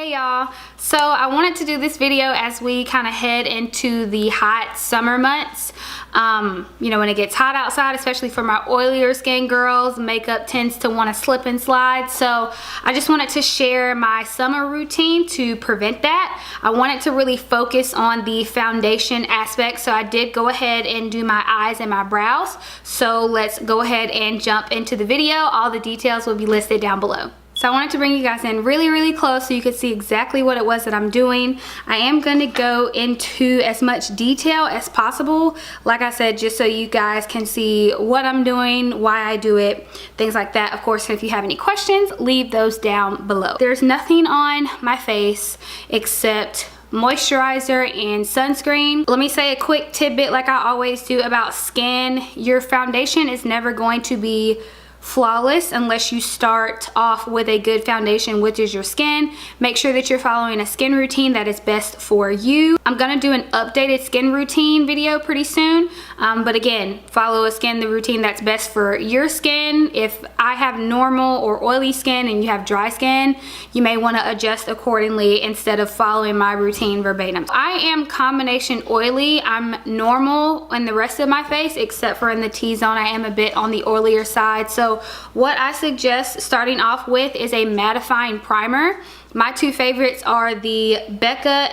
Hey y'all, so I wanted to do this video as we kind of head into the hot summer months. You know, when it gets hot outside, especially for my oilier skin girls, makeup tends to want to slip and slide. So I just wanted to share my summer routine to prevent that. I wanted to really focus on the foundation aspect, so I did go ahead and do my eyes and my brows. So let's go ahead and jump into the video. All the details will be listed down below. So I wanted to bring you guys in really close so you could see exactly what it was that I'm doing. I am going to go into as much detail as possible, like I said, just so you guys can see what I'm doing, why I do it, things like that. Of course, if you have any questions, leave those down below. There's nothing on my face except moisturizer and sunscreen. Let me say a quick tidbit like I always do about skin. Your foundation is never going to be flawless unless you start off with a good foundation, which is your skin. Make sure that you're following a skin routine that is best for you. I'm gonna do an updated skin routine video pretty soon, but again, follow a skin routine that's best for your skin. If I have normal or oily skin and you have dry skin, you may want to adjust accordingly instead of following my routine verbatim. I am combination oily. I'm normal in the rest of my face except for in the T-zone. I am a bit on the oilier side. So what I suggest starting off with is a mattifying primer. My two favorites are the Becca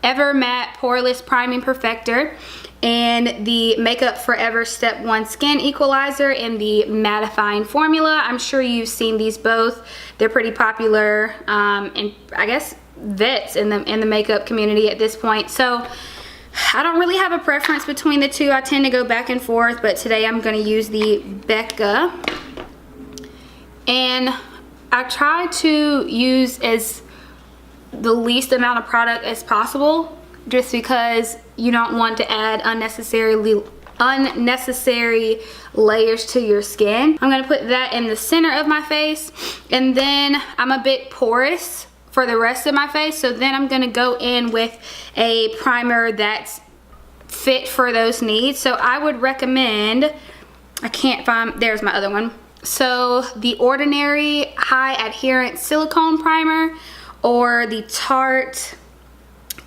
Ever Matte Poreless Priming Perfector and the Makeup Forever Step 1 Skin Equalizer in the mattifying formula. I'm sure you've seen these both. They're pretty popular and I guess vets in the makeup community at this point. So I don't really have a preference between the two. I tend to go back and forth, but today I'm going to use the Becca. And I try to use the least amount of product as possible, just because you don't want to add unnecessary layers to your skin. I'm going to put that in the center of my face, and then I'm a bit porous for the rest of my face, so then I'm going to go in with a primer that's fit for those needs. So I would recommend, I can't find, there's my other one. So the Ordinary High-Adherence Silicone Primer or the Tarte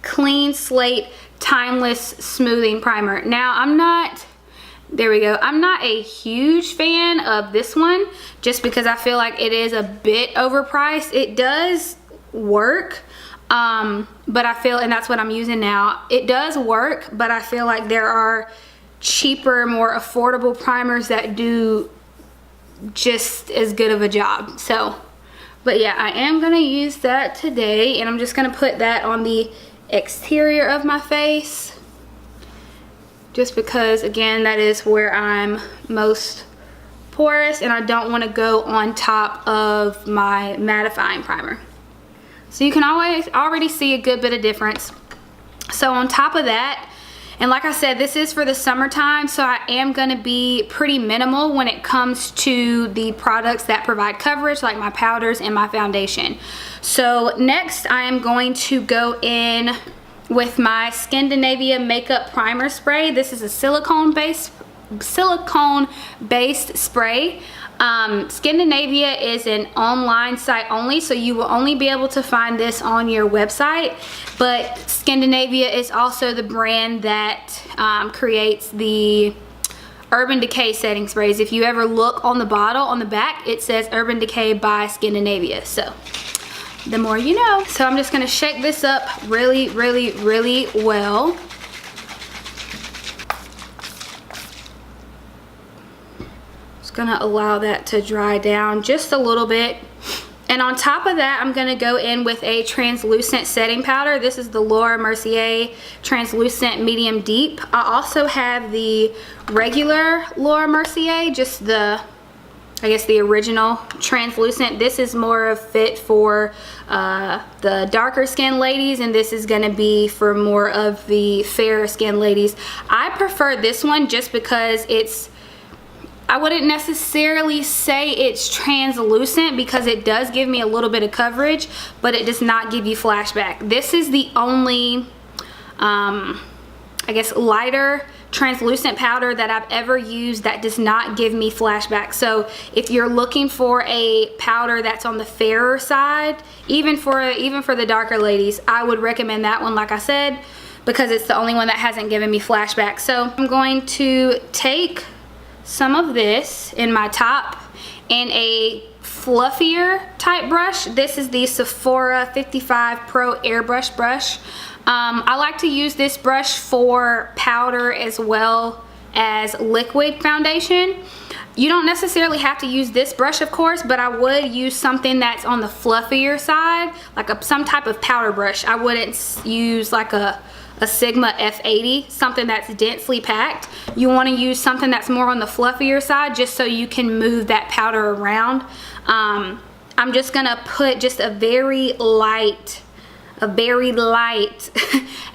Clean Slate Timeless Smoothing Primer. Now I'm not a huge fan of this one just because I feel like it is a bit overpriced. It does work, but I feel, and that's what I'm using now, it does work, but I feel like there are cheaper, more affordable primers that do just as good of a job. So, but yeah, I am gonna use that today, and I'm just gonna put that on the exterior of my face just because, again, that is where I'm most porous, and I don't want to go on top of my mattifying primer. So you can already see a good bit of difference. So on top of that, and like I said, this is for the summertime, so I am going to be pretty minimal when it comes to the products that provide coverage, like my powders and my foundation. So next I am going to go in with my Skindinavia Makeup Primer Spray. This is a silicone-based spray. Skindinavia is an online site only, so you will only be able to find this on your website, but Skindinavia is also the brand that creates the Urban Decay setting sprays. If you ever look on the bottle on the back, it says Urban Decay by Skindinavia, so the more you know. So I'm just going to shake this up really well. Gonna allow that to dry down just a little bit, and on top of that I'm gonna go in with a translucent setting powder. This is the Mercier translucent medium deep. I also have the regular Mercier, just the, I guess, the original translucent. This is more of fit for the darker skin ladies, and this is gonna be for more of the fairer skin ladies. I prefer this one just because it's, I wouldn't necessarily say it's translucent because it does give me a little bit of coverage, but it does not give you flashback. This is the only, I guess, lighter translucent powder that I've ever used that does not give me flashbacks. So if you're looking for a powder that's on the fairer side, even for the darker ladies, I would recommend that one, like I said, because it's the only one that hasn't given me flashbacks. So I'm going to take some of this in my top in a fluffier type brush. This is the Sephora 55 Pro Airbrush brush. I like to use this brush for powder as well as liquid foundation. You don't necessarily have to use this brush, of course, but I would use something that's on the fluffier side, like some type of powder brush. I wouldn't use like a Sigma F80, something that's densely packed. You want to use something that's more on the fluffier side just so you can move that powder around. I'm just gonna put just a very light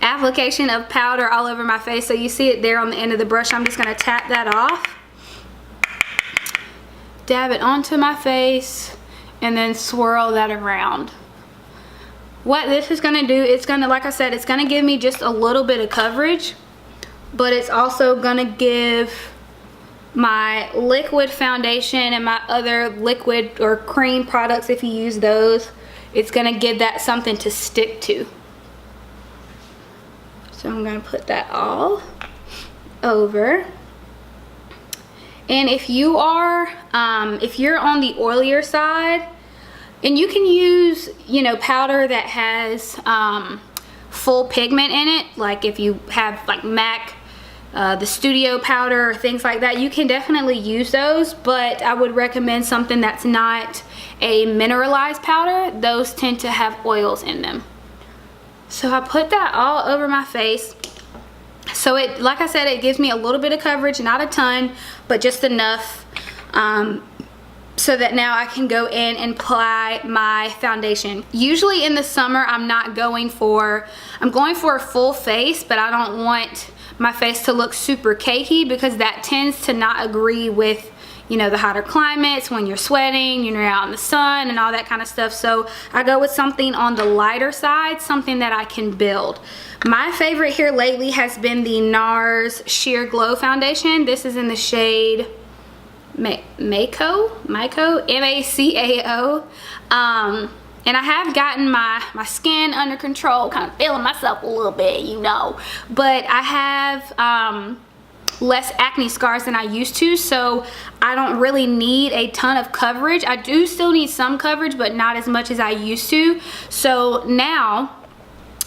application of powder all over my face. So you see it there on the end of the brush. I'm just gonna tap that off, dab it onto my face, and then swirl that around. What this is gonna do, it's gonna, like I said, it's gonna give me just a little bit of coverage, but it's also gonna give my liquid foundation and my other liquid or cream products, if you use those, it's gonna give that something to stick to. So I'm gonna put that all over. And if you are, if you're on the oilier side, and you can use, you know, powder that has full pigment in it, like if you have like MAC, the studio powder or things like that, you can definitely use those, but I would recommend something that's not a mineralized powder. Those tend to have oils in them. So I put that all over my face. So it, like I said, it gives me a little bit of coverage, not a ton, but just enough so that now I can go in and apply my foundation. Usually in the summer, I'm going for a full face, but I don't want my face to look super cakey because that tends to not agree with, you know, the hotter climates when you're sweating, you're out in the sun and all that kind of stuff. So I go with something on the lighter side, something that I can build. My favorite here lately has been the NARS Sheer Glow Foundation. This is in the shade Macao, M-A-C-A-O. And I have gotten my skin under control, kind of feeling myself a little bit, you know. But I have less acne scars than I used to, so I don't really need a ton of coverage. I do still need some coverage, but not as much as I used to. So now,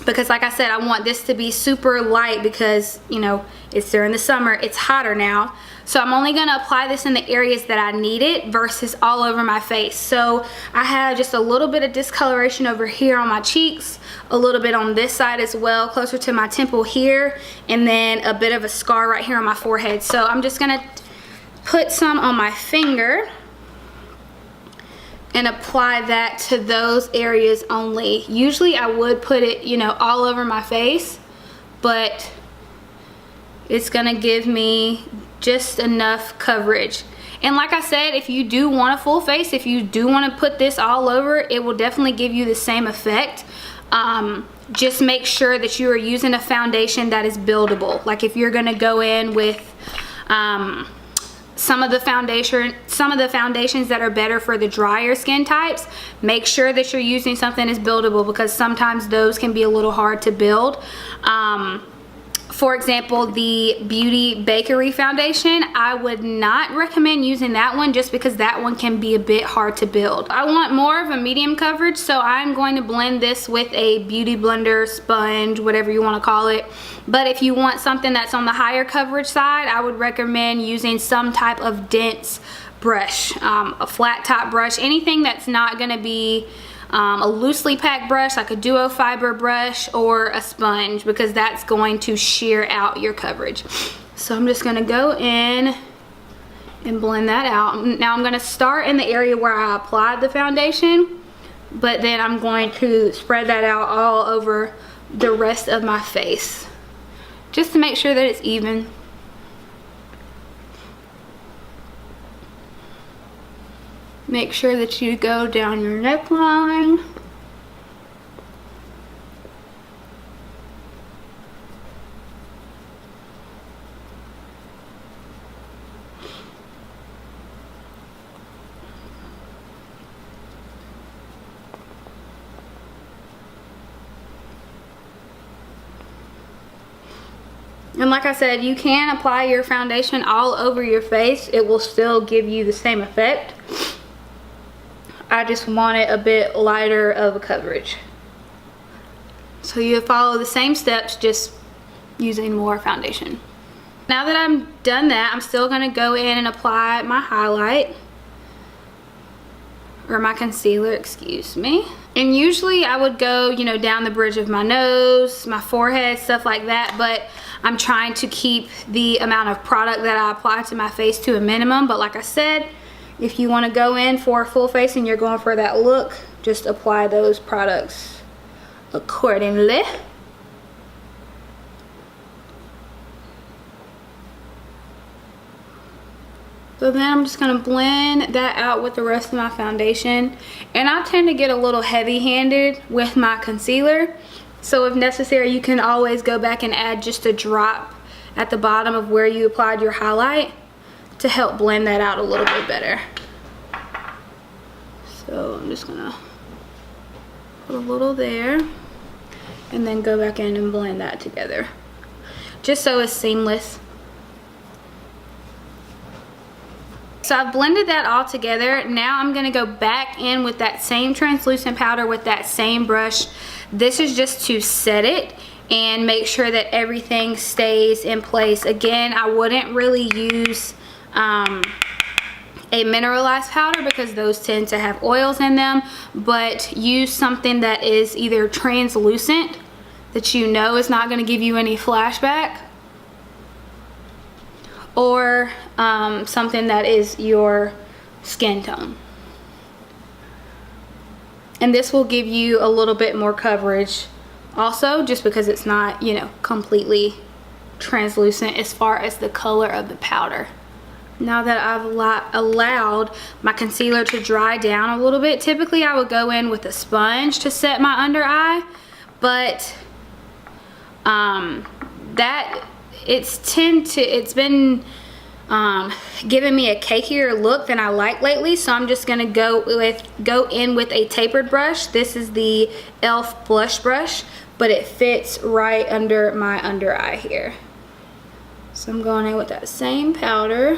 because like I said, I want this to be super light because, you know, it's during the summer, it's hotter now. So I'm only gonna apply this in the areas that I need it versus all over my face. So I have just a little bit of discoloration over here on my cheeks, a little bit on this side as well, closer to my temple here, and then a bit of a scar right here on my forehead. So I'm just gonna put some on my finger and apply that to those areas only. Usually I would put it, you know, all over my face, but it's gonna give me just enough coverage. And like I said, if you do want a full face, if you do want to put this all over, it will definitely give you the same effect. Just make sure that you are using a foundation that is buildable. Like if you're gonna go in with some of the foundations that are better for the drier skin types, make sure that you're using something that's buildable, because sometimes those can be a little hard to build. For example, the Beauty Bakery foundation, I would not recommend using that one just because that one can be a bit hard to build. I want more of a medium coverage, so I'm going to blend this with a beauty blender, sponge, whatever you want to call it. But if you want something that's on the higher coverage side, I would recommend using some type of dense brush, a flat top brush, anything that's not going to be a loosely packed brush like a duo fiber brush or a sponge, because that's going to shear out your coverage. So I'm just going to go in and blend that out. Now I'm going to start in the area where I applied the foundation, but then I'm going to spread that out all over the rest of my face just to make sure that it's even. Make sure that you go down your neckline. And like I said, you can apply your foundation all over your face. It will still give you the same effect. I just want it a bit lighter of a coverage. So you follow the same steps, just using more foundation. Now that I'm done that, I'm still gonna go in and apply my highlight, or my concealer, excuse me. And usually I would go, you know, down the bridge of my nose, my forehead, stuff like that, but I'm trying to keep the amount of product that I apply to my face to a minimum. But like I said, if you wanna go in for a full face and you're going for that look, just apply those products accordingly. So then I'm just gonna blend that out with the rest of my foundation. And I tend to get a little heavy-handed with my concealer. So if necessary, you can always go back and add just a drop at the bottom of where you applied your highlight to help blend that out a little bit better. So I'm just gonna put a little there and then go back in and blend that together, just so it's seamless. So I've blended that all together. Now I'm gonna go back in with that same translucent powder with that same brush. This is just to set it and make sure that everything stays in place. Again, I wouldn't really use a mineralized powder because those tend to have oils in them, but use something that is either translucent, that you know is not gonna give you any flashback, or something that is your skin tone. And this will give you a little bit more coverage also, just because it's not, you know, completely translucent as far as the color of the powder. Now that I've allowed my concealer to dry down a little bit, typically I would go in with a sponge to set my under eye, but it's been giving me a cakier look than I like lately, so I'm just gonna go in with a tapered brush. This is the e.l.f. blush brush, but it fits right under my under eye here. So I'm going in with that same powder.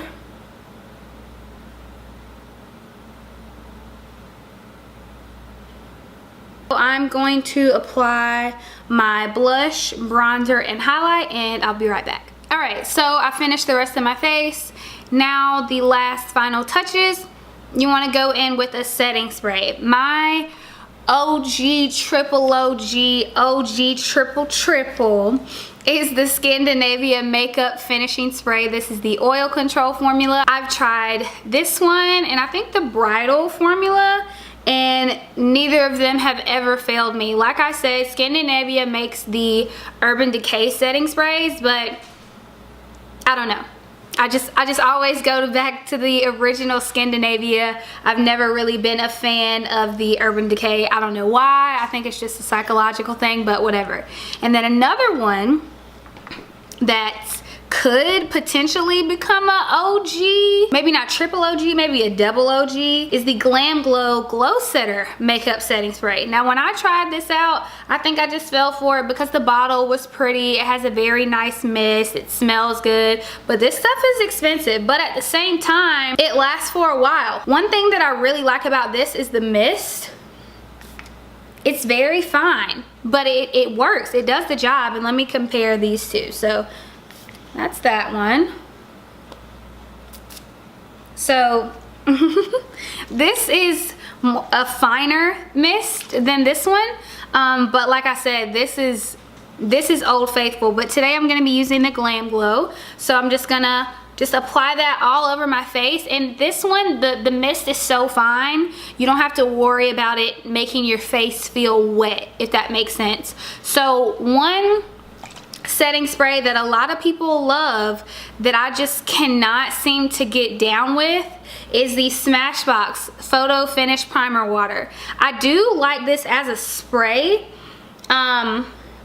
I'm going to apply my blush, bronzer, and highlight, and I'll be right back. Alright, so I finished the rest of my face. Now the last final touches, you want to go in with a setting spray. My OG, triple OG, OG, triple is the Skindinavia makeup finishing spray. This is the oil control formula. I've tried this one and I think the bridal formula, and neither of them have ever failed me. Like I said, Skindinavia makes the Urban Decay setting sprays, but I don't know. I just always go back to the original Skindinavia. I've never really been a fan of the Urban Decay. I don't know why. I think it's just a psychological thing, but whatever. And then another one that could potentially become a OG, maybe not triple OG, maybe a double OG, is the Glamglow Glowsetter makeup setting spray. Now when I tried this out, I think I just fell for it because the bottle was pretty. It has a very nice mist, it smells good, but this stuff is expensive, but at the same time it lasts for a while. One thing that I really like about this is the mist. It's very fine, but it works, it does the job. And let me compare these two. So that's that one. So this is a finer mist than this one, but like I said, this is Old Faithful, but today I'm going to be using the Glamglow. So I'm just gonna apply that all over my face. And this one, the mist is so fine, you don't have to worry about it making your face feel wet, if that makes sense. So one setting spray that a lot of people love that I just cannot seem to get down with is the Smashbox Photo Finish Primer Water. I do like this as a spray,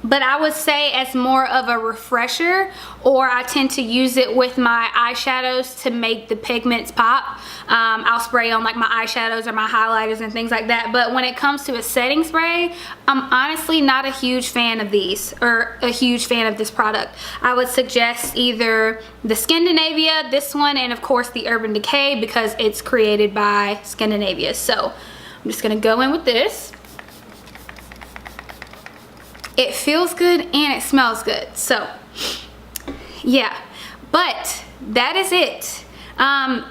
but I would say as more of a refresher, or I tend to use it with my eyeshadows to make the pigments pop. I'll spray on like my eyeshadows or my highlighters and things like that. But when it comes to a setting spray, I'm honestly not a huge fan of these, or a huge fan of this product. I would suggest either the Skindinavia, this one, and of course the Urban Decay, because it's created by Skindinavia. So I'm just gonna go in with this. It feels good and it smells good. So yeah, but that is it.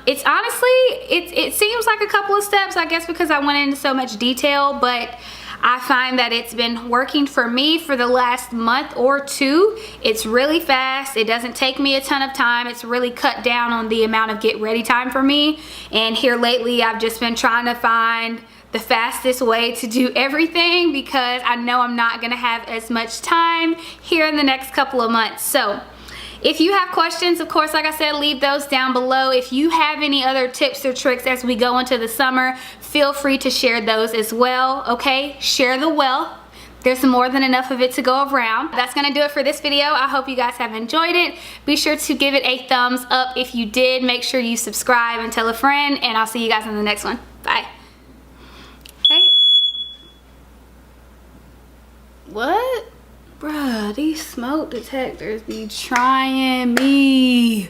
It's honestly, it seems like a couple of steps, I guess, because I went into so much detail, but I find that it's been working for me for the last month or two. It's really fast. It doesn't take me a ton of time. It's really cut down on the amount of get ready time for me. And here lately, I've just been trying to find the fastest way to do everything, because I know I'm not gonna have as much time here in the next couple of months. So if you have questions, of course, like I said, leave those down below. If you have any other tips or tricks as we go into the summer, feel free to share those as well, okay? Share the wealth. There's more than enough of it to go around. That's gonna do it for this video. I hope you guys have enjoyed it. Be sure to give it a thumbs up if you did. Make sure you subscribe and tell a friend, and I'll see you guys in the next one. Bye. Hey. What? Bruh, these smoke detectors be trying me.